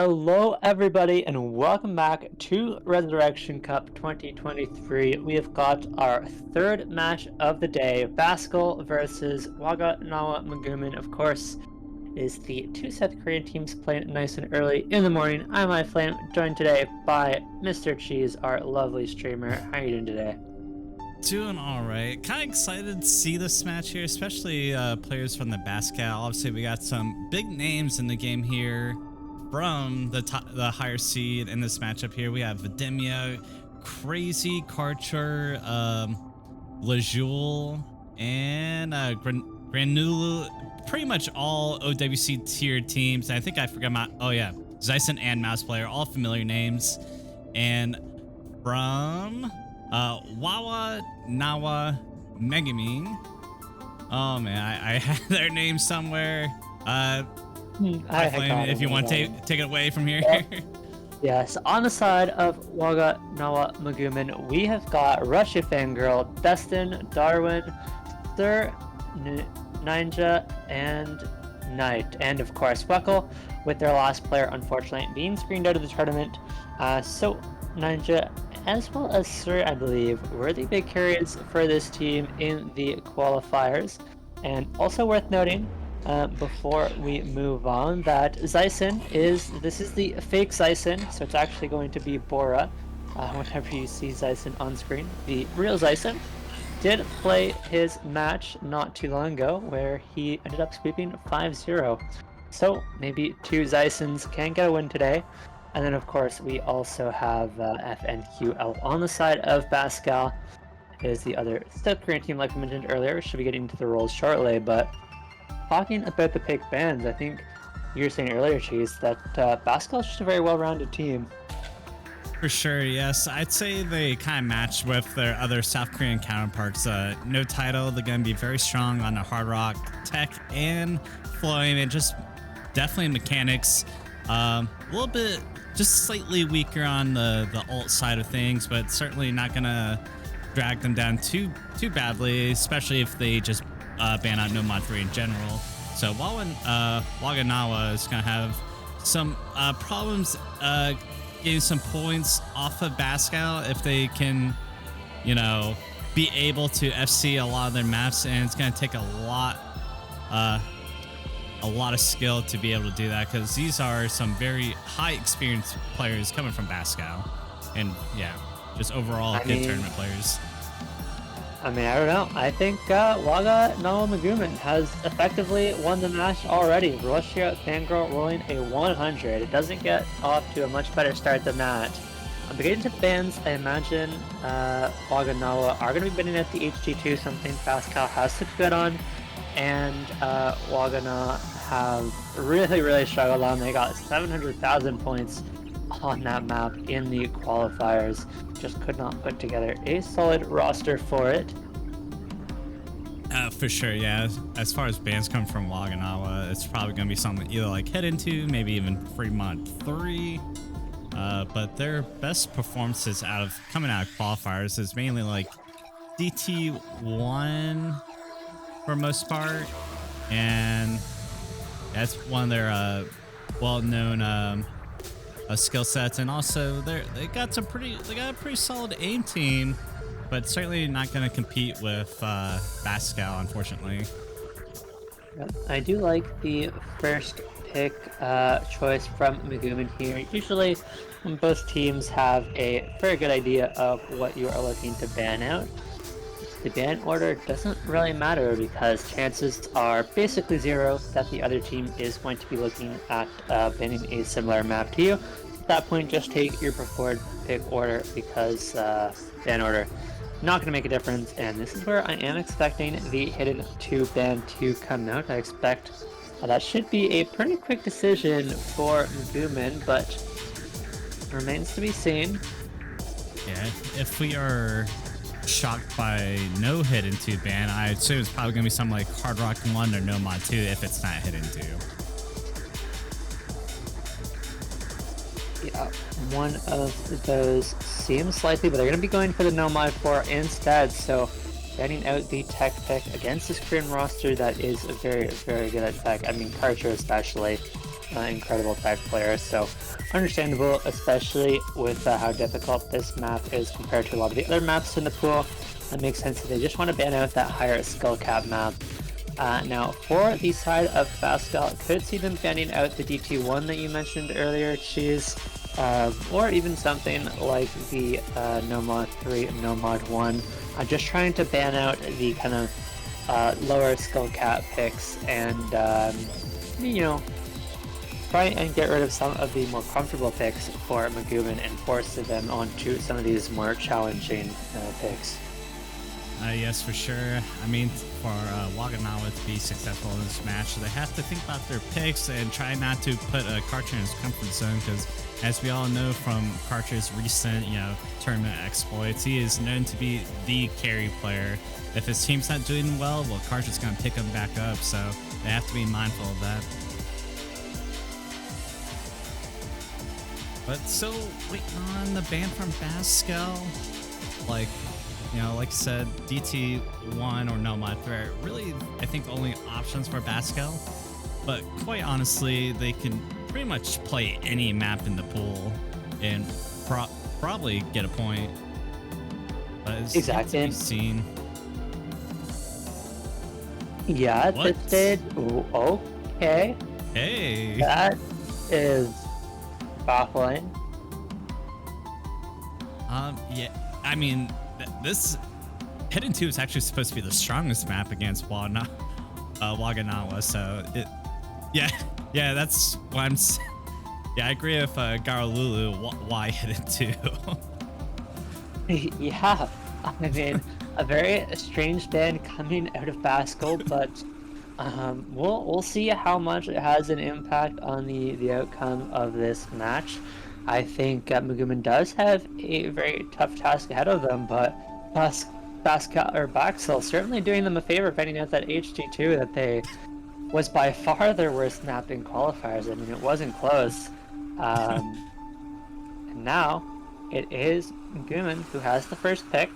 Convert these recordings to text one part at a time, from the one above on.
Hello, everybody, and welcome back to Resurrection Cup 2023. We have got our third match of the day, Baksal versus Waga Megumin. Of course, is the two South Korean teams playing nice and early in the morning. I'm iFlame, joined today by Mr. Cheese, our lovely streamer. How are you doing today? Doing all right. Kind of excited to see this match here, especially players from the Baksal. Obviously, we got some big names in the game here from the higher seed in this matchup here. We have Videmia, Crazy, Karcher, Lejoule, and Granula. Pretty much all OWC tier teams. I think I forgot my. Oh yeah, Zyson and Mouse Player, all familiar names. And from Wawa Nawa Megumin. Oh man, I had their name somewhere. If you want to take it away from here. Yes, on the side of Waga Megumin, we have got Russia Fangirl, Destin, Darwin, Sir Ninja, and Knight, and of course Weckle, with their last player unfortunately being screened out of the tournament. So Ninja, as well as Sir, I believe, were the big carriers for this team in the qualifiers. And also worth noting, before we move on, that Zyson is the fake Zyson, so it's actually going to be Bora whenever you see Zyson on screen. The real Zyson did play his match not too long ago where he ended up sweeping 5-0. So maybe two Zysons can get a win today. And then of course we also have FNQL on the side of Baksal. Is the other South Korean team, like we mentioned earlier. Should be getting into the roles shortly, but talking about the pick bans, I think you were saying earlier, Cheese, that Baksal is just a very well-rounded team. For sure, yes. I'd say they kind of match with their other South Korean counterparts. No title, they're going to be very strong on the hard rock, tech, and flowing, and just definitely mechanics. A little bit, just slightly weaker on the ult side of things, but certainly not going to drag them down too badly, especially if they just ban out No Mod 3 in general. So Waganawa is going to have some problems getting some points off of Baksal if they can, be able to FC a lot of their maps, and it's going to take a lot of skill to be able to do that, because these are some very high experienced players coming from Baksal, and yeah, just overall good tournament players. I don't know. I think Waga Megumin has effectively won the match already. Russia Fangirl rolling a 100. It doesn't get off to a much better start than that. Beginning to the bans, I imagine Waga are going to be bidding at the HG2, something Baksal has to bid on, and Waga have really struggled on. They got 700,000 points on that map in the qualifiers. Just could not put together a solid roster for it. For sure, yeah. As far as bans come from Waganawa, it's probably going to be something either like head into, maybe even Fremont 3. But their best performances coming out of qualifiers is mainly like DT1 for most part, and that's one of their well-known skill sets. And also they got a pretty solid aim team, but certainly not going to compete with Baksal, unfortunately. I do like the first pick choice from Megumin here. Usually when both teams have a very good idea of what you are looking to ban out, the ban order doesn't really matter, because chances are basically zero that the other team is going to be looking at banning a similar map to you. At that point, just take your preferred pick order, because ban order not going to make a difference. And this is where I am expecting the Hidden 2 ban to come out. I expect that should be a pretty quick decision for Megumin, but remains to be seen. Yeah, if we are shocked by no Hidden 2 ban, I assume it's probably going to be something like Hard Rock 1 or No Mod 2 if it's not Hidden 2. Yeah, one of those seems likely, but they're going to be going for the No Mod 4 instead, so banning out the tech pick against this Korean roster that is very good at tech. Karcher especially incredible tech player. So understandable, especially with how difficult this map is compared to a lot of the other maps in the pool. That makes sense. They just want to ban out that higher skill cap map. Now, for the side of Baksal, could see them banning out the DT1 that you mentioned earlier, Cheese, or even something like the No Mod 3 and No Mod 1. Just trying to ban out the kind of lower skill cap picks and, you know, try and get rid of some of the more comfortable picks for Megumin and force them onto some of these more challenging picks. Yes, for sure. I mean, for Waganawa to be successful in this match, they have to think about their picks and try not to put Karcher in his comfort zone, because as we all know from Karcher's recent, tournament exploits, he is known to be the carry player. If his team's not doing well, Karcher's going to pick him back up, so they have to be mindful of that. But still waiting on the ban from Baksal. Like I said, DT1 or No Mod 3 are really, I think, only options for Baksal. But quite honestly, they can pretty much play any map in the pool and probably get a point. But it's exactly. yet to be seen. Yeah, at this stage, okay. Hey. That is baffling. Yeah, I mean, this Hidden 2 is actually supposed to be the strongest map against Waganawa, so yeah, that's why I'm. Yeah, I agree with Garalulu. Why Hidden 2? Yeah, I mean, a very strange ban coming out of Baksal, but we'll see how much it has an impact on the outcome of this match. I think Megumin does have a very tough task ahead of them, but Baksal certainly doing them a favor, finding out that HG2 that was by far their worst map in qualifiers. I mean, it wasn't close. And now it is Megumin who has the first pick,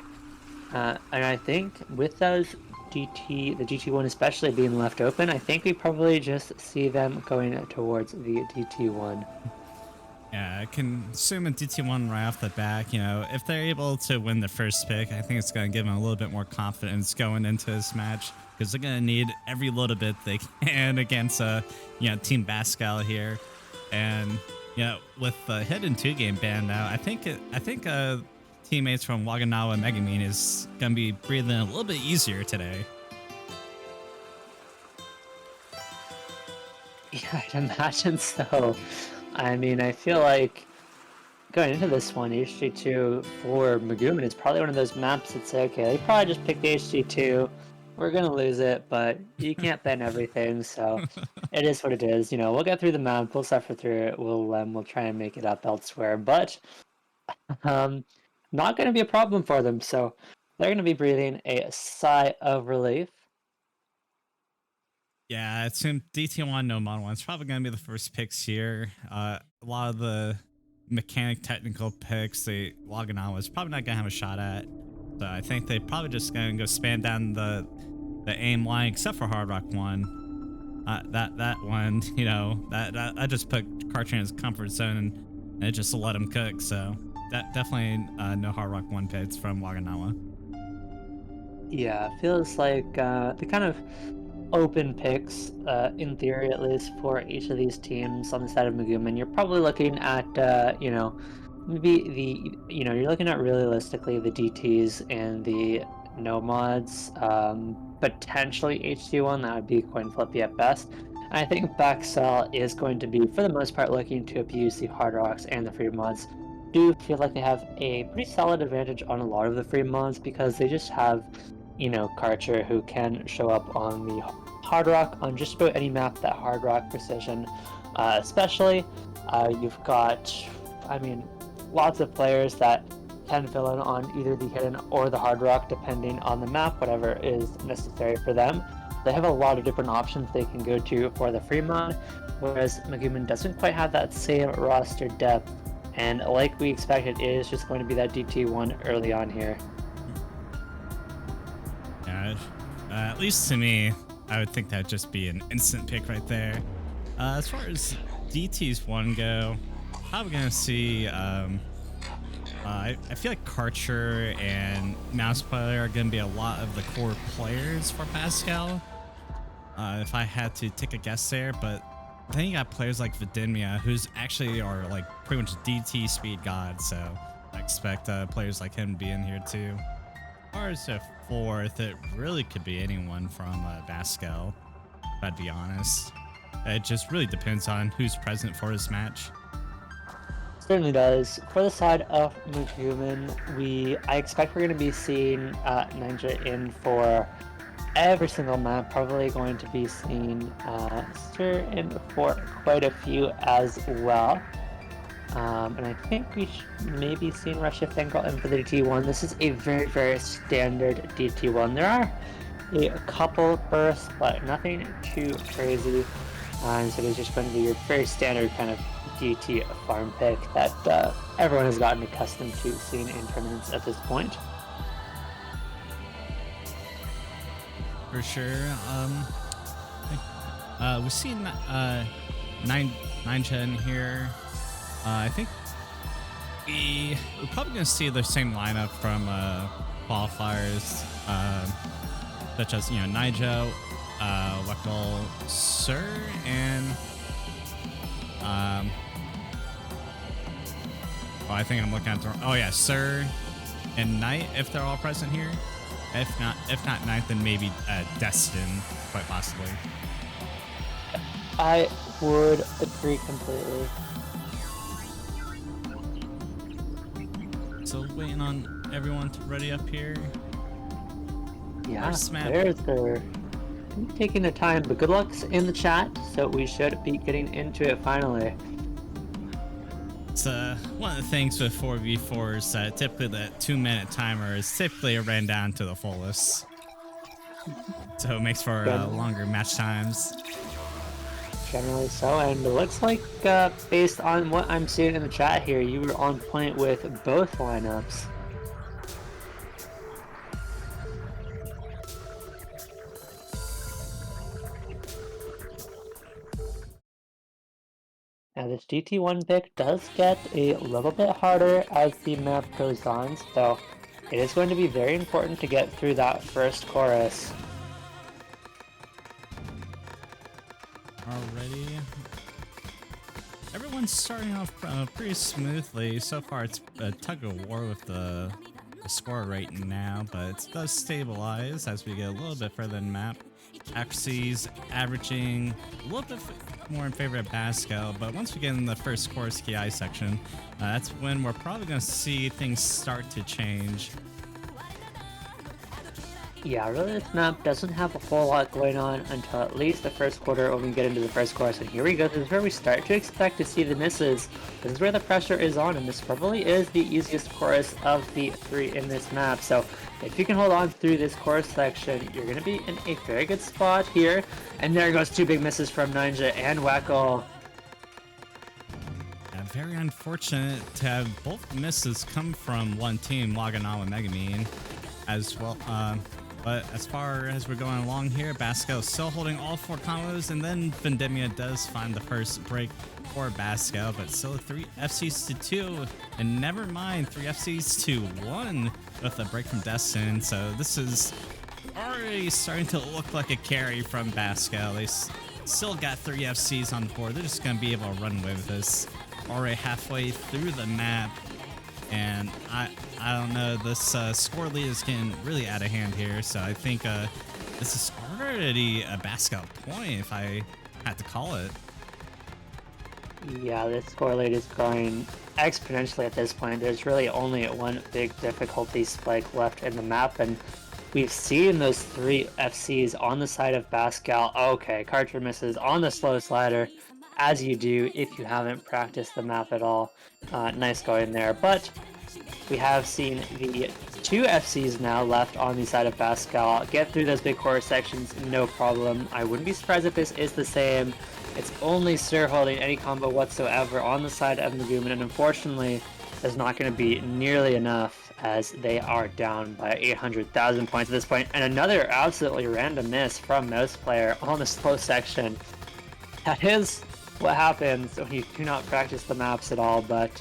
and I think with those the DT1 especially being left open, I think we probably just see them going towards the DT1. Yeah, I can assume a DT1 right off the back. If they're able to win the first pick, I think it's going to give them a little bit more confidence going into this match, because they're going to need every little bit they can against Team Baksal here. And with the Hidden 2 game banned out, I think teammates from Waganawa and Megumin is going to be breathing a little bit easier today. Yeah, I'd imagine so. I mean, I feel like going into this one, HG2 for Megumin is probably one of those maps that's like, okay, they probably just picked HG2. We're going to lose it, but you can't ban everything, so it is what it is. We'll get through the map, we'll suffer through it, we'll try and make it up elsewhere, but not going to be a problem for them, so they're going to be breathing a sigh of relief. Yeah, I assume DT1 No Mod 1 is probably going to be the first picks here. A lot of the mechanic technical picks, Waganawa is probably not going to have a shot at. So I think they probably just going to go spam down the aim line, except for Hard Rock 1. That one, that just put Karcher in his comfort zone, and it just let him cook. So that definitely no Hard Rock 1 picks from Waganawa. Yeah, feels like the kind of open picks, in theory at least, for each of these teams on the side of Megumin. You're probably looking at, maybe you're looking at realistically the DTs and the no mods, potentially HG1, that would be coin flippy at best. And I think Baksal is going to be, for the most part, looking to abuse the hard rocks and the free mods. Do feel like they have a pretty solid advantage on a lot of the free mods, because they just have Karcher, who can show up on the hard rock on just about any map that hard rock precision, especially. You've got, lots of players that can fill in on either the hidden or the hard rock, depending on the map, whatever is necessary for them. They have a lot of different options they can go to for the free mod, whereas Megumin doesn't quite have that same roster depth, and like we expected, it is just going to be that DT1 early on here. Yeah, at least to me, I would think that'd just be an instant pick right there. As far as DT's one go, probably gonna see. I feel like Karcher and Mouse Player are gonna be a lot of the core players for Pascal. If I had to take a guess there, but then you got players like Vidimia, who's actually are like pretty much DT speed gods. So I expect players like him to be in here too. As far as a fourth, it really could be anyone from Pascal. If I'd be honest, it just really depends on who's present for this match. Certainly does. For the side of megumin, I expect we're going to be seeing Ninja in for every single map. Probably going to be seeing Sir in for quite a few as well. And I think we should maybe seeing ResCup23 in for the DT1. This is a very, very standard DT1. There are a couple bursts, but nothing too crazy. And so it's just going to be your very standard kind of DT farm pick that everyone has gotten accustomed to seeing in tournaments at this point. For sure. We've seen Ninja in here. I think we're probably going to see the same lineup from qualifiers, such as Ninja, Wekal, Sir, and I think I'm looking at the. Oh yeah, Sir and Knight if they're all present here. If not Knight, then maybe Destin, quite possibly. I would agree completely. So waiting on everyone to ready up here. Yeah, they're taking their time, but good luck in the chat. So we should be getting into it finally. It's one of the things with 4v4s, typically the 2-minute timer is typically ran down to the fullest. So it makes for longer match times. Generally so, and it looks like based on what I'm seeing in the chat here, you were on point with both lineups. Now this DT1 pick does get a little bit harder as the map goes on, so it is going to be very important to get through that first chorus. Already, everyone's starting off pretty smoothly. So far it's a tug of war with the score right now, but it does stabilize as we get a little bit further in the map. Accuracy's averaging a little bit more in favor of Pascal, but once we get in the first chorus KI section, that's when we're probably going to see things start to change. Yeah, really this map doesn't have a whole lot going on until at least the first quarter when we get into the first chorus. And here we go, this is where we start to expect to see the misses. This is where the pressure is on, and this probably is the easiest chorus of the three in this map. So if you can hold on through this chorus section, you're going to be in a very good spot here. And there goes two big misses from Ninja and Wekal. Yeah, very unfortunate to have both misses come from one team, waga and megumin, as well. But as far as we're going along here, Pascal is still holding all four combos, and then Vidimia does find the first break for Pascal, but still 3 FCs to 2, and never mind 3 FCs to 1 with a break from Destin. So this is already starting to look like a carry from Pascal. They still got 3 FCs on the board. They're just going to be able to run away with this already halfway through the map. And I don't know, this score lead is getting really out of hand here, so I think this is already a Pascal point if I had to call it. Yeah, this score lead is growing exponentially at this point. There's really only one big difficulty spike left in the map, and we've seen those 3 FCs on the side of Pascal. Okay, Karcher misses on the slow slider, as you do if you haven't practiced the map at all. Nice going there, but we have seen the 2 FCs now left on the side of Pascal get through those big core sections no problem. I wouldn't be surprised if this is the same. It's only Sir holding any combo whatsoever on the side of megumin, and unfortunately there's not going to be nearly enough as they are down by 800,000 points at this point. And another absolutely random miss from Mouse Player on the slow section. That is what happens when you do not practice the maps at all, but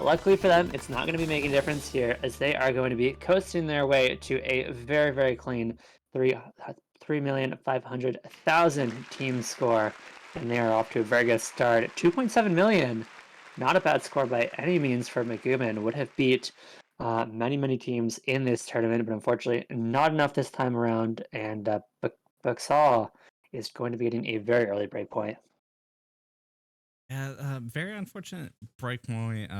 luckily for them, it's not going to be making a difference here, as they are going to be coasting their way to a very, very clean 3,500,000 team score, and they are off to a very good start. 2.7 million, not a bad score by any means for Megumin. Would have beat many teams in this tournament, but unfortunately not enough this time around, and Baksal is going to be getting a very early breakpoint. Yeah, very unfortunate break point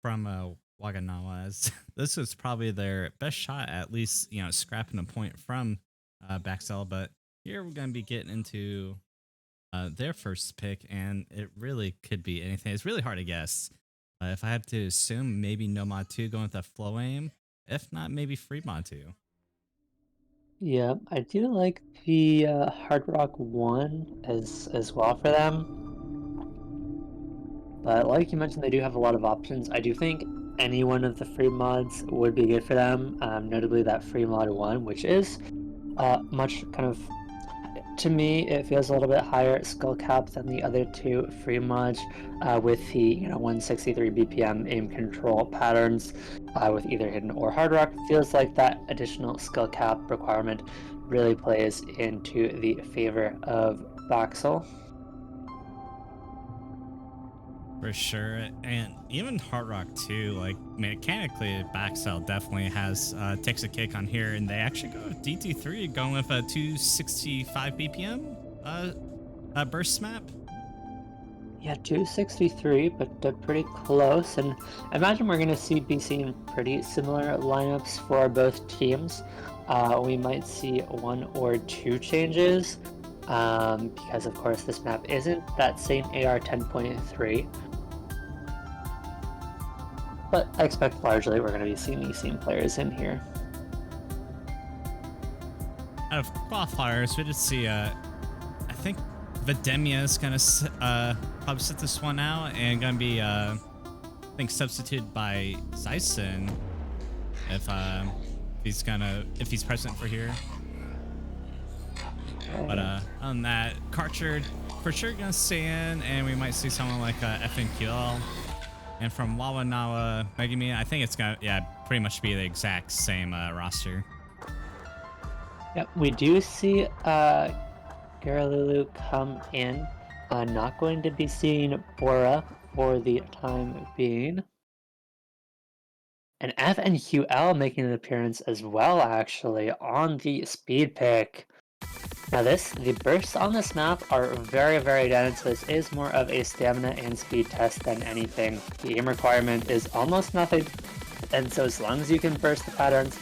from Waganawa, as this was probably their best shot, at least, you know, scrapping a point from Baksal. But here we're going to be getting into their first pick, and it really could be anything. It's really hard to guess. If I had to assume, maybe No Mod 2 going with a flow aim. If not, maybe Free Mod 2. Yeah, I do like the Hard Rock 1 as well for them. But like you mentioned, they do have a lot of options. I do think any one of the free mods would be good for them, notably that free mod 1, which is much kind of, to me, it feels a little bit higher skill cap than the other two free mods, with the 163 BPM aim control patterns with either hidden or hard rock. Feels like that additional skill cap requirement really plays into the favor of Baksal. For sure, and even Hard Rock 2, like mechanically, Baksal definitely has takes a cake on here, and they actually go with DT3 going with a 265 BPM burst map. Yeah, 263, but pretty close. And I imagine we're going to be seeing pretty similar lineups for both teams. We might see one or two changes, because of course this map isn't that same AR 10.3. But I expect largely we're going to be seeing these same players in here. Out of qualifiers, we just see, I think Videmia is going to probably sit this one out, and going to be, I think, substituted by Zyson if he's present for here. But other than that, Karcher for sure going to stay in, and we might see someone like FNQL. And from Wawanawa Megumin, I think it's going to, pretty much be the exact same roster. Yep, we do see Garalulu come in. Not going to be seeing Bora for the time being. And FNQL making an appearance as well, actually, on the speed pick. Now the bursts on this map are very dense. This is more of a stamina and speed test than anything. The aim requirement is almost nothing, and so as long as you can burst the patterns,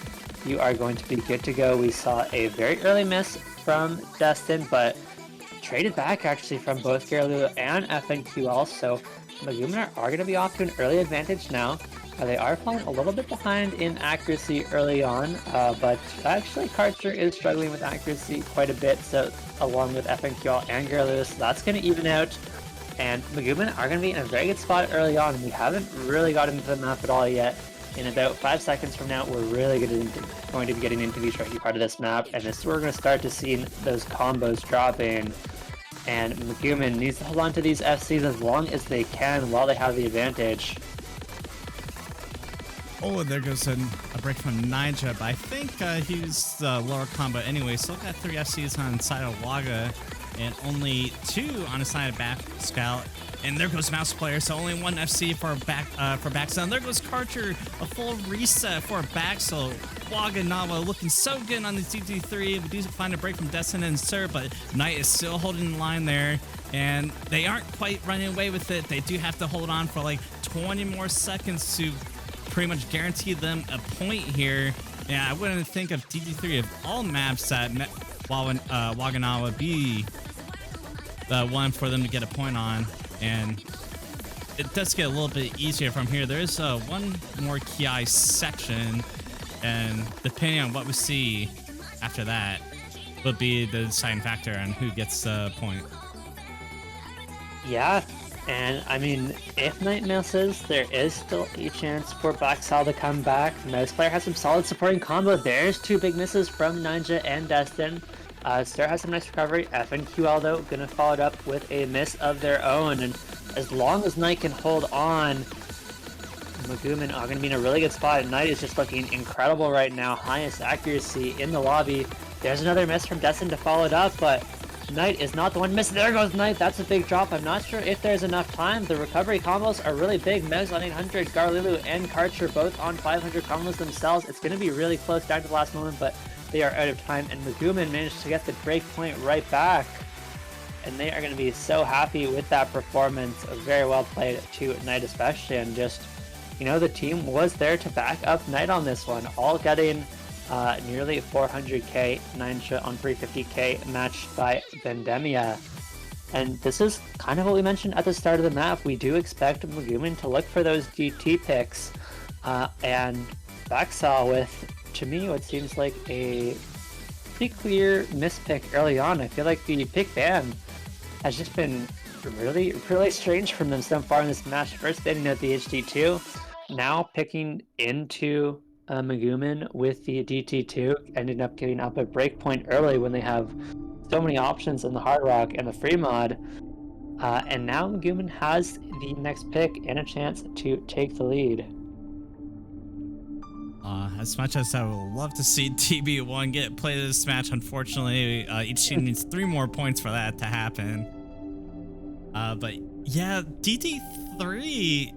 you are going to be good to go. We saw a very early miss from Destin, but traded back actually from both Garalulu and FNQL, so Megumin are going to be off to an early advantage now. They are falling a little bit behind in accuracy early on, but actually Karcher is struggling with accuracy quite a bit, so along with FNQL and Garalulu, so that's going to even out. And Megumin are going to be in a very good spot early on. We haven't really got into the map at all yet. In about 5 seconds from now, we're really going to be getting into the tricky part of this map, and this is where we're going to start to see those combos dropping. And Megumin needs to hold on to these FCs as long as they can while they have the advantage. Oh, there goes a break from Ninja, but I think he used the lower combo anyway. Still got 3 FCs on the side of Waga, and only 2 on the side of Baksal. And there goes Mouse Player, so only 1 FC for Baksal. And there goes Karcher, a full reset for Baksal. Waganawa looking so good on the DT3. We do find a break from Destin and Sir, but Knight is still holding the line there. And they aren't quite running away with it. They do have to hold on for like 20 more seconds to pretty much guarantee them a point here. Yeah, I wouldn't think of DT3 of all maps that Waganawa be the one for them to get a point on. And it does get a little bit easier from here. There is one more Ki section, and depending on what we see after that will be the deciding factor on who gets the point. Yeah, and I mean, if Knight misses, there is still a chance for Baksal to come back. Mouse Player has some solid supporting combo. There's 2 big misses from Ninja and Destin. Star has some nice recovery. FNQL though gonna follow it up with a miss of their own, and as long as Knight can hold on, Megumin are gonna be in a really good spot. Knight is just looking incredible right now. Highest accuracy in the lobby. There's another miss from Destin to follow it up, but Knight is not the one missing. There goes Knight. That's a big drop. I'm not sure if there's enough time. The recovery combos are really big. Megs on 800, Garlilu and Karcher both on 500 combos themselves. It's going to be really close down to the last moment, but they are out of time. And Megumin managed to get the break point right back. And they are going to be so happy with that performance. Very well played to Knight especially. And just, you know, the team was there to back up Knight on this one. All getting nearly 400k, 9 on 350k, matched by Vendemia. And this is kind of what we mentioned at the start of the map. We do expect Megumin to look for those DT picks, and Baksal with, to me, what seems like a pretty clear mispick early on. I feel like the pick ban has just been really, really strange from them so far in this match. First banning out the HD2, now picking into Megumin with the DT2, ended up giving up a breakpoint early when they have so many options in the Hard Rock and the Free Mod. And now Megumin has the next pick and a chance to take the lead. As much as I would love to see TB1 get played this match, unfortunately, each team needs 3 more points for that to happen. But yeah, DT3, you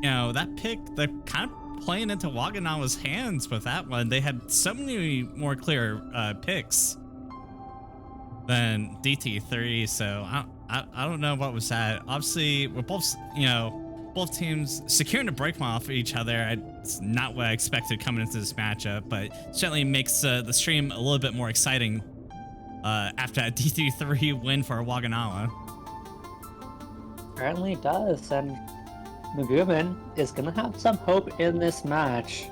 know, that pick, they're kind of playing into Waganawa's hands with that one. They had so many more clear picks than DT3, so I don't know what was that. Obviously, we're both, you know, both teams securing a break off of each other. It's not what I expected coming into this matchup, but certainly makes the stream a little bit more exciting after a DT3 win for Waganawa. Apparently it does, and Megumin is going to have some hope in this match.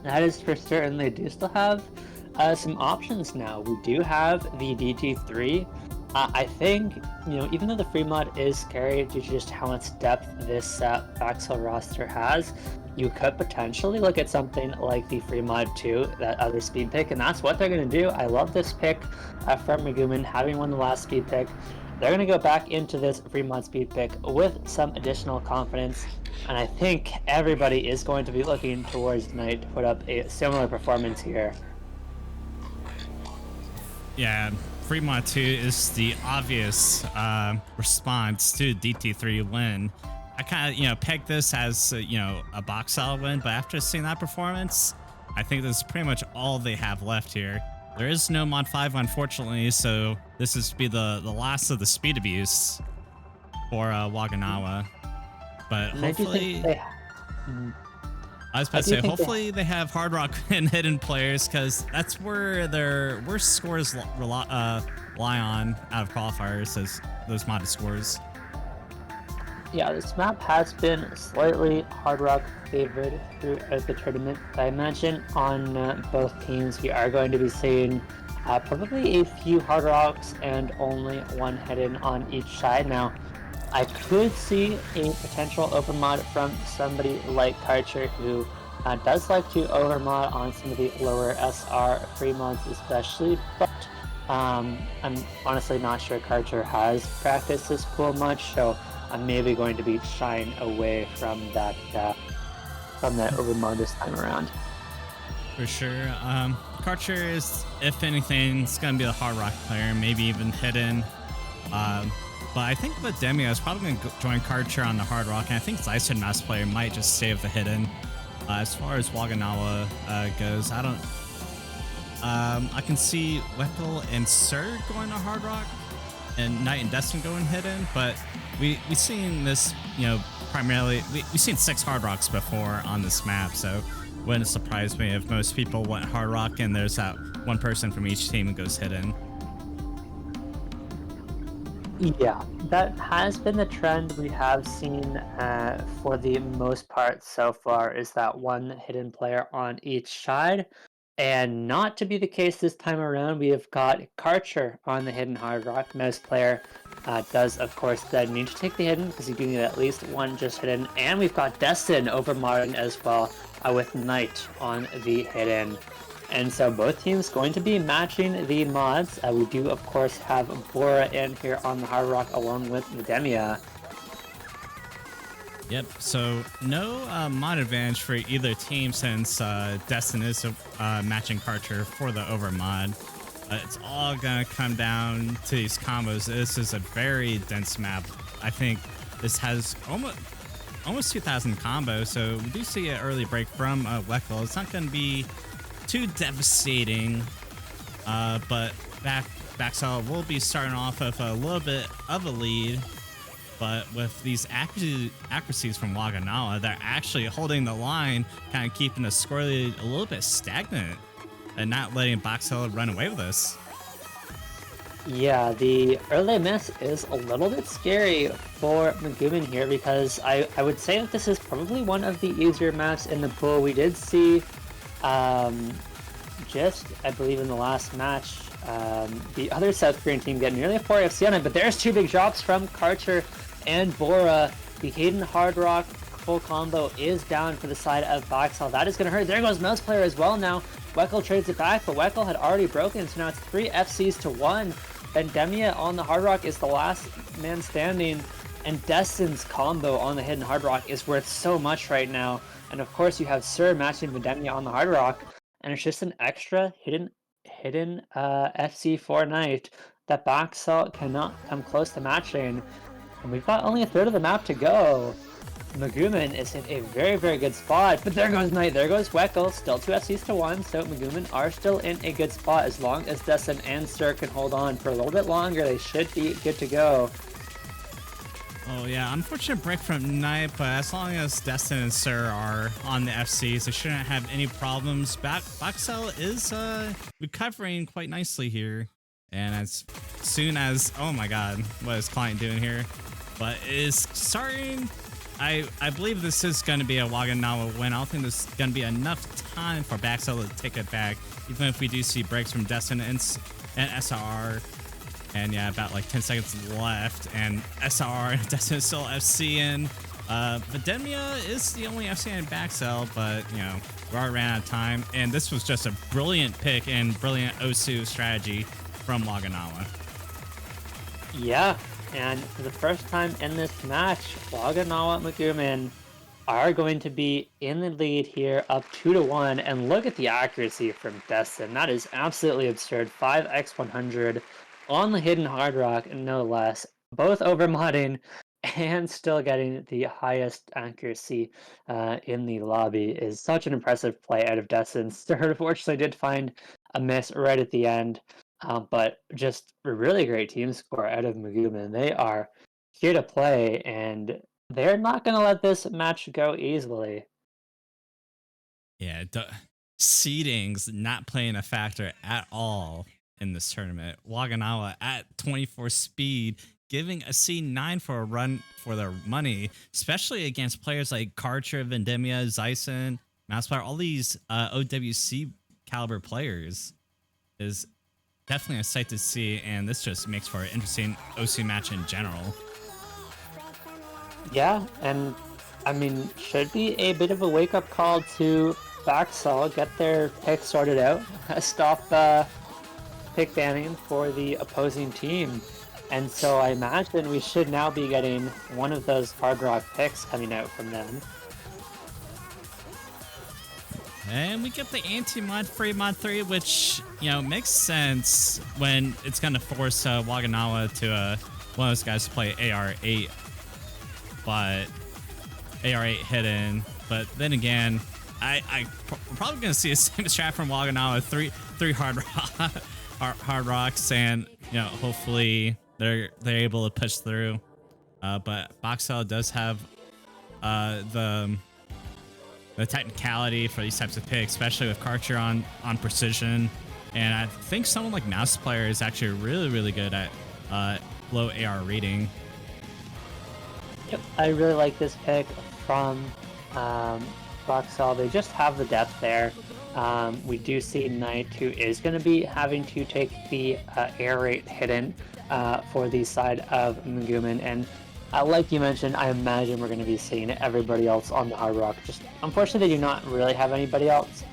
That is for certain. They do still have some options now. We do have the DT3. I think, you know, even though the free mod is scary due to just how much depth this Baksal roster has, you could potentially look at something like the free mod 2, that other speed pick, and that's what they're going to do. I love this pick from Megumin, having won the last speed pick. They're going to go back into this free mod speed pick with some additional confidence, and I think everybody is going to be looking towards Knight to put up a similar performance here. Yeah, free mod 2 is the obvious response to DT3 win. I kind of, you know, pegged this as, you know, a Baksal win, but after seeing that performance, I think this is pretty much all they have left here. There is no mod 5, unfortunately, so this is be the last of the speed abuse for Waganawa. But hopefully, I was about to say, hopefully they have Hard Rock and hidden players, because that's where their worst scores rely on out of qualifiers, as those modded scores. Yeah, this map has been slightly Hard Rock favored throughout the tournament. I imagine on both teams we are going to be seeing probably a few Hard Rocks and only one hidden on each side. Now, I could see a potential overmod from somebody like Karcher, who does like to overmod on some of the lower SR free mods especially, but I'm honestly not sure Karcher has practiced this pool much, so I'm maybe going to be shying away from that overmod this time around. For sure. Karcher is, if anything, it's going to be the Hard Rock player, maybe even hidden. But I think the Demio is probably going to join Karcher on the Hard Rock, and I think Zyson Mass player might just save the hidden. As far as Waganawa goes, I don't. I can see Weckl and Sir going to Hard Rock, and Knight and Destin going hidden, but we've seen this, you know, primarily we've seen 6 Hard Rocks before on this map, so wouldn't surprise me if most people went Hard Rock and there's that one person from each team who goes hidden. Yeah, that has been the trend we have seen for the most part so far, is that one hidden player on each side. And not to be the case this time around, we have got Karcher on the hidden Hard Rock. Most player does, of course, then need to take the hidden, because you do need at least one just hidden. And we've got Destin over Martin as well, with Knight on the hidden. And so both teams going to be matching the mods. We do, of course, have Bora in here on the Hard Rock along with Medemia. Yep, so no mod advantage for either team since Destin is matching Karcher for the over mod. It's all gonna come down to these combos. This is a very dense map. I think this has almost 2,000 combos, so we do see an early break from Weckl. It's not gonna be too devastating, but Baksal will be starting off with a little bit of a lead. But with these accuracies from Waganawa, they're actually holding the line, kind of keeping the score lead a little bit stagnant and not letting Baksal run away with this. Yeah, the early miss is a little bit scary for Megumin here because I would say that this is probably one of the easier maps in the pool. We did see just, I believe in the last match, the other South Korean team get nearly a 4 FC on it, but there's 2 big drops from Karcher and Bora. The hidden Hard Rock full combo is down for the side of Baksal. That is going to hurt. There goes Mouse Player as well now. Weckl trades it back, but Weckl had already broken, so now it's 3 FCs to 1. Vendemia on the Hard Rock is the last man standing, and Destin's combo on the hidden Hard Rock is worth so much right now. And of course you have Sir matching Vendemia on the Hard Rock, and it's just an extra hidden FC for Knight that Baksal cannot come close to matching. And we've got only a third of the map to go. Megumin is in a very, very good spot, but there goes Knight, there goes Weckl, still 2 FCs to 1, so Megumin are still in a good spot. As long as Destin and Sir can hold on for a little bit longer, they should be good to go. Oh yeah, unfortunate break from Knight, but as long as Destin and Sir are on the FCs, they shouldn't have any problems. Baksal is recovering quite nicely here, and as soon as, oh my god, what is Client doing here? But is starting. I believe this is going to be a Waganawa win. I don't think there's going to be enough time for Baksal to take it back, even if we do see breaks from Destin and SR. And yeah, about like 10 seconds left, and SR and Destin is still FCing. Vendemia is the only FC in Baksal, but you know, we already ran out of time. And this was just a brilliant pick and brilliant Osu strategy from Waganawa. Yeah. And for the first time in this match, Waganawa and Megumin are going to be in the lead here, up 2 to 1. And look at the accuracy from Destin. That is absolutely absurd. 5x100 on the hidden Hard Rock, no less. Both over modding and still getting the highest accuracy in the lobby is such an impressive play out of Destin. Sir unfortunately did find a miss right at the end. But just a really great team score out of Megumin. They are here to play, and they're not going to let this match go easily. Yeah, seeding's not playing a factor at all in this tournament. Waganawa at 24 speed, giving a C9 for a run for their money, especially against players like Karcher, Vendemia, Zyson, Mouseplayer, all these OWC caliber players is definitely a sight to see, and this just makes for an interesting OC match in general. Yeah, and I mean, should be a bit of a wake-up call to Baksal, get their pick sorted out, stop pick banning for the opposing team. And so I imagine we should now be getting one of those Hard Rock picks coming out from them. And we get the anti-mod free mod 3, which, you know, makes sense when it's going to force Waganawa to one of those guys to play AR8. But AR8 hidden. But then again, we're probably going to see a same strat from Waganawa, three hard rocks, and you know, hopefully they're able to push through. But Baksal does have the technicality for these types of picks, especially with Karcher on precision. And I think someone like Mouseplayer is actually really good at low AR reading. Yep, I really like this pick from Baksal. They just have the depth there. We do see Knight, who is going to be having to take the air rate hidden for the side of Megumin. And like you mentioned, I imagine we're going to be seeing everybody else on the Hard Rock. Just unfortunately, they do not really have anybody else.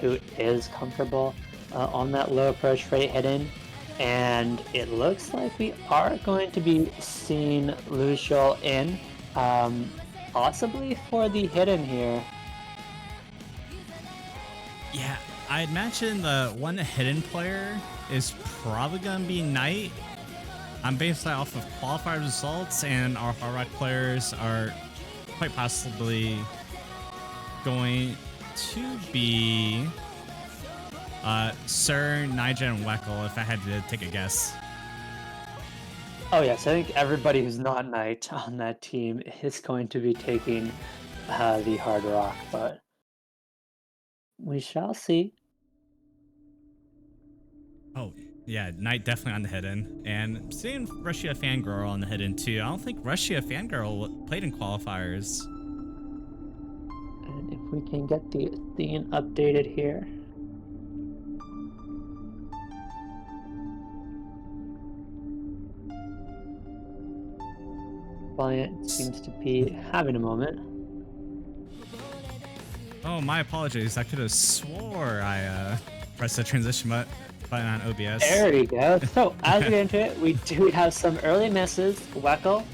who is comfortable on that low approach rate hidden. And it looks like we are going to be seeing Lucial in, possibly for the hidden here. Yeah, I imagine the one hidden player is probably going to be Knight. I'm based off of qualifier results, and our Hard Rock players are quite possibly going to be Sir, Nigel, and Weckle, if I had to take a guess. Oh yes, I think everybody who's not Knight on that team is going to be taking the Hard Rock, but we shall see. Oh, yeah, Knight definitely on the hidden. And seeing Russia Fangirl on the hidden too. I don't think Russia Fangirl played in qualifiers. And if we can get the theme updated here. Client seems to be having a moment. Oh, my apologies. I could have swore I pressed the transition button on OBS. There we go. So as we get into it, we do have some early misses. Weckle,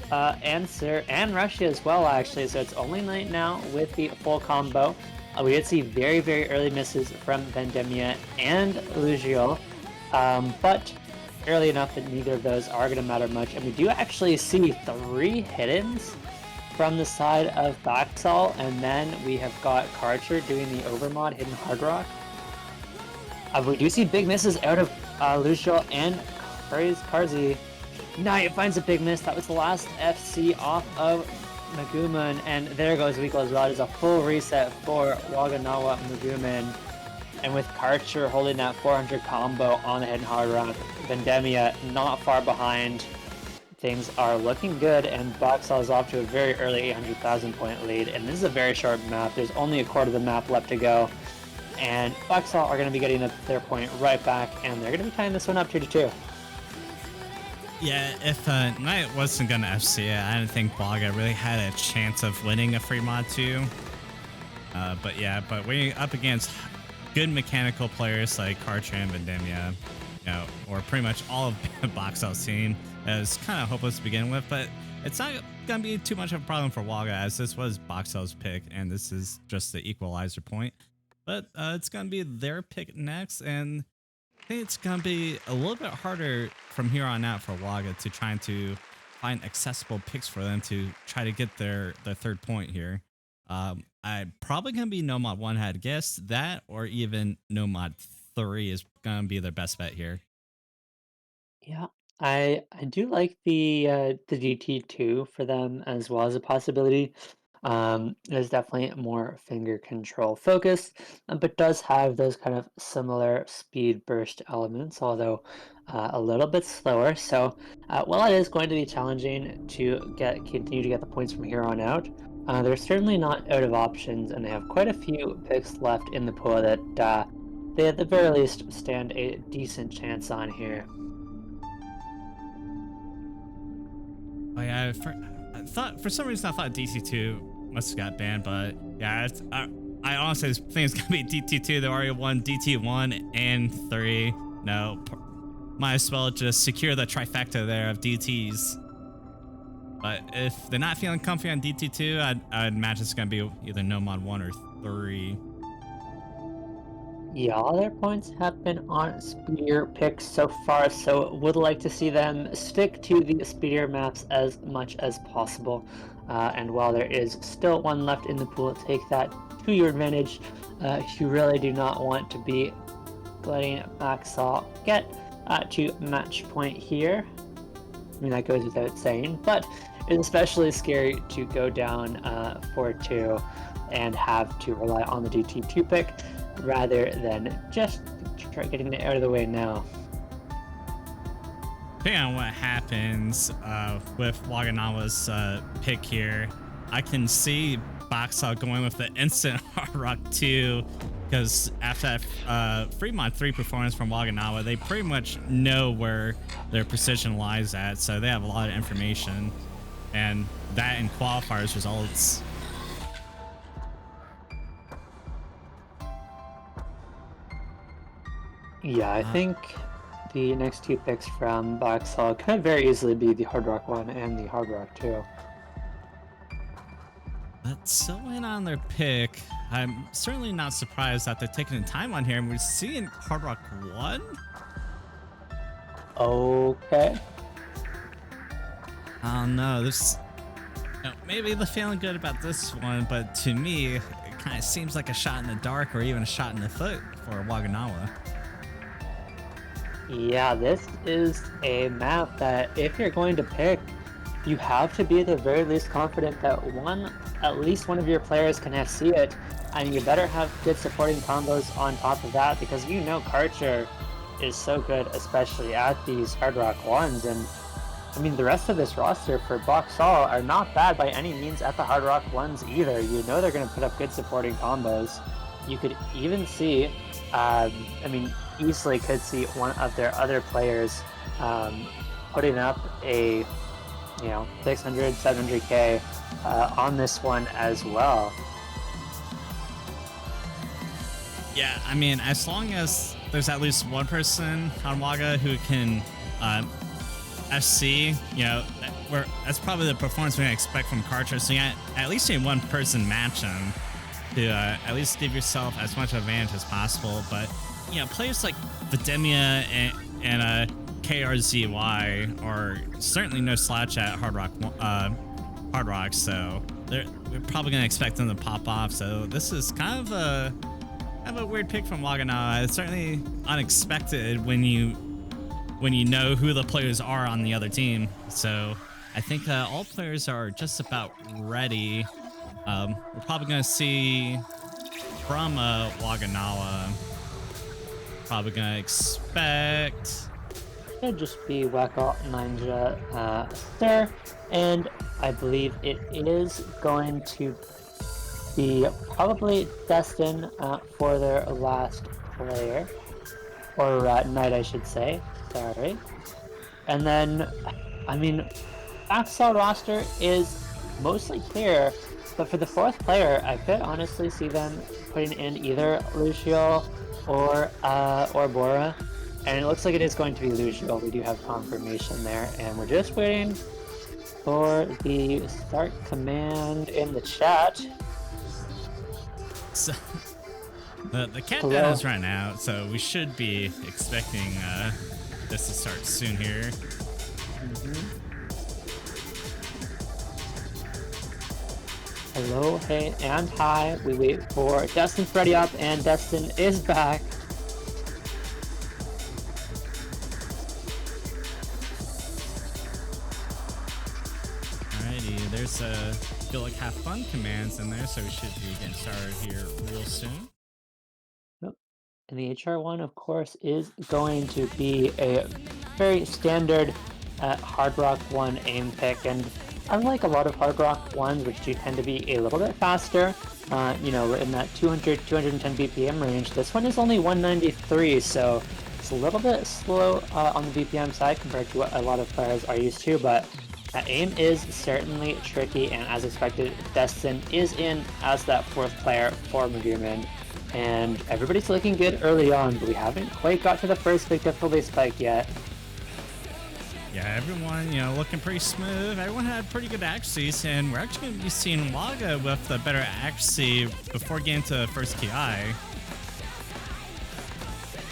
and Sir, and Russia as well, actually. So it's only Knight now with the full combo. We did see very, very early misses from Vendemia and Lugiol, but early enough that neither of those are going to matter much. And we do actually see 3 hiddens from the side of Baksal, and then we have got Karcher doing the overmod hidden hard rock. We do see big misses out of Lucial and Karzi. Knight finds a big miss. That was the last FC off of Megumin, and there goes Weekle as well. It is a full reset for Waganawa Megumin. And with Karcher holding that 400 combo on the hidden hard rock, Vendemia not far behind. Things are looking good, and Baksal is off to a very early 800,000 point lead. And this is a very short map. There's only a quarter of the map left to go. And Baksal are going to be getting their point right back, and they're going to be tying this one up 2-2. Yeah, if Knight wasn't going to FC it, I didn't think Waga really had a chance of winning a free mod 2. But yeah, but we're up against good mechanical players like Karcher and Vendemia, you know, or pretty much all of Baksal's team. It was kind of hopeless to begin with, but it's not going to be too much of a problem for Waga, as this was Baksal's pick, and this is just the equalizer point. But it's going to be their pick next, and I think it's going to be a little bit harder from here on out for Waga to try to find accessible picks for them to try to get their third point here. I probably going to be No Mod 1 had guessed that, or even No Mod 3 is going to be their best bet here. Yeah, I do like the GT2 for them as well as a possibility. There's definitely more finger control focus, but does have those kind of similar speed burst elements, although a little bit slower. So while it is going to be challenging to continue to get the points from here on out, they're certainly not out of options, and they have quite a few picks left in the pool that they at the very least stand a decent chance on here. Oh yeah, I thought for some reason I thought DT2 must have got banned, but yeah, I honestly think it's gonna be DT2, the RO1, DT1, and 3. No, might as well just secure the trifecta there of DTs. But if they're not feeling comfy on DT2, I'd imagine it's gonna be either No Mod 1 or 3. Yeah, all their points have been on speeder picks so far, so would like to see them stick to the speeder maps as much as possible. And while there is still one left in the pool, take that to your advantage. You really do not want to be letting Baksal get to match point here. I mean, that goes without saying, but it's especially scary to go down 4-2 and have to rely on the DT2 pick, rather than just try getting it out of the way now. Depending on what happens with Waganawa's pick here, I can see Baksal going with the instant Hard Rock 2, because after that Fremont 3 performance from Waganawa, they pretty much know where their precision lies at, so they have a lot of information, and that in qualifiers results. Yeah, I think the next two picks from Baksal could very easily be the Hard Rock 1 and the Hard Rock 2. But so in on their pick, I'm certainly not surprised that they're taking the time on here, and we're seeing Hard Rock 1. Okay. I don't know. Maybe they're feeling good about this one, but to me, it kind of seems like a shot in the dark or even a shot in the foot for Waganawa. Yeah, this is a map that if you're going to pick, you have to be at the very least confident that at least one of your players can FC it, and you better have good supporting combos on top of that, because you know Karcher is so good, especially at these Hard Rock 1s, and I mean the rest of this roster for Baksal are not bad by any means at the Hard Rock 1s either. You know they're going to put up good supporting combos. You could even see, I mean, easily could see one of their other players putting up a 600, 700k on this one as well. Yeah, I mean, as long as there's at least one person on Waga who can FC, that's probably the performance we're gonna expect from Karcher. So you at least need one person match him to at least give yourself as much advantage as possible. But players like Videmia and KRZY are certainly no slouch at Hard Rock, so we're probably gonna expect them to pop off. So this is kind of a weird pick from Waganawa. It's certainly unexpected when you know who the players are on the other team. So I think all players are just about ready. We're probably gonna see from Waganawa. Probably gonna expect. It'd just be Waga, Ninja, Sir, and I believe it is going to be probably Destin for their last player, or knight I should say, sorry. And then, I mean, Baksal roster is mostly clear, but for the fourth player, I could honestly see them putting in either Lucio or Bora. And it looks like it is going to be Lucio. We do have confirmation there, and we're just waiting for the start command in the chat. So, the countdown is right now, so we should be expecting this to start soon here. Hello, hey, and hi. We wait for Destin to ready up, and Destin is back. There's feel like have fun commands in there, so we should be getting started here real soon. And the HR1, of course, is going to be a very standard Hard Rock 1 aim pick, and unlike a lot of Hard Rock 1s, which do tend to be a little bit faster, in that 200, 210 BPM range, this one is only 193, so it's a little bit slow on the BPM side compared to what a lot of players are used to, but aim is certainly tricky, and as expected, Destin is in as that fourth player for Megumin, and everybody's looking good early on, but we haven't quite got to the first big difficulty spike yet. Yeah, everyone, looking pretty smooth. Everyone had pretty good accuracies, and we're actually going to be seeing Waga with the better accuracy before getting to the first KI.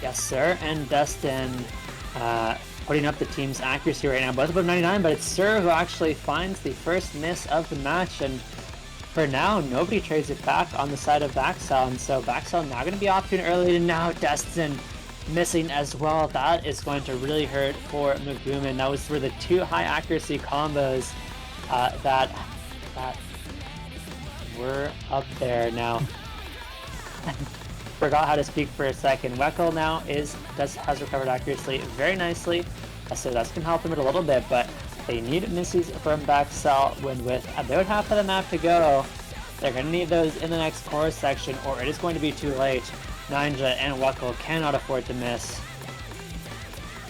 Yes, sir, and Destin putting up the team's accuracy right now, both above 99, but it's Sir who actually finds the first miss of the match, and for now, nobody trades it back on the side of Baksal, and so Baksal now going to be off to an early, and now Destin missing as well. That is going to really hurt for Megumin. That was for the two high accuracy combos that were up there now. Forgot how to speak for a second. Weckl now has recovered accuracy very nicely, so that's going to help him a little bit, but they need misses from Baksal when with about half of the map to go. They're going to need those in the next core section, or it is going to be too late. Ninja and Weckl cannot afford to miss.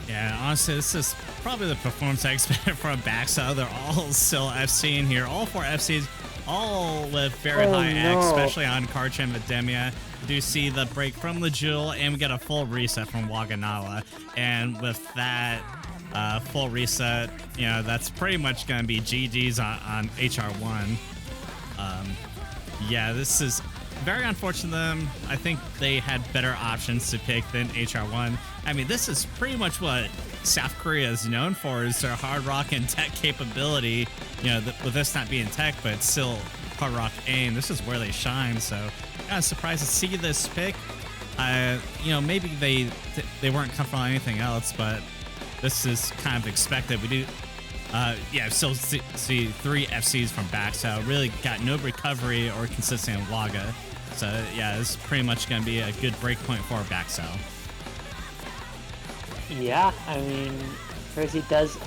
Yeah, honestly, this is probably the performance I expected from Baksal. They're all still FC in here. All four FCs, all with very high X, especially on Karcher and Videmia. do see the break from the Jewel, and we get a full reset from Waganawa. And with that full reset, you know, that's pretty much going to be GG's on HR1. Yeah, this is very unfortunate for them. I think they had better options to pick than HR1. I mean, this is pretty much what South Korea is known for, is their hard rock and tech capability. You know, with this not being tech, but it's still hard rock aim. This is where they shine. So, kind of surprised to see this pick. You know, maybe they weren't comfortable on anything else, but this is kind of expected. We do, yeah, still see 3 FCs from Baksal. Really got no recovery or consistent waga. So yeah, this is pretty much going to be a good break point for Baksal. Yeah, I mean, Jersey does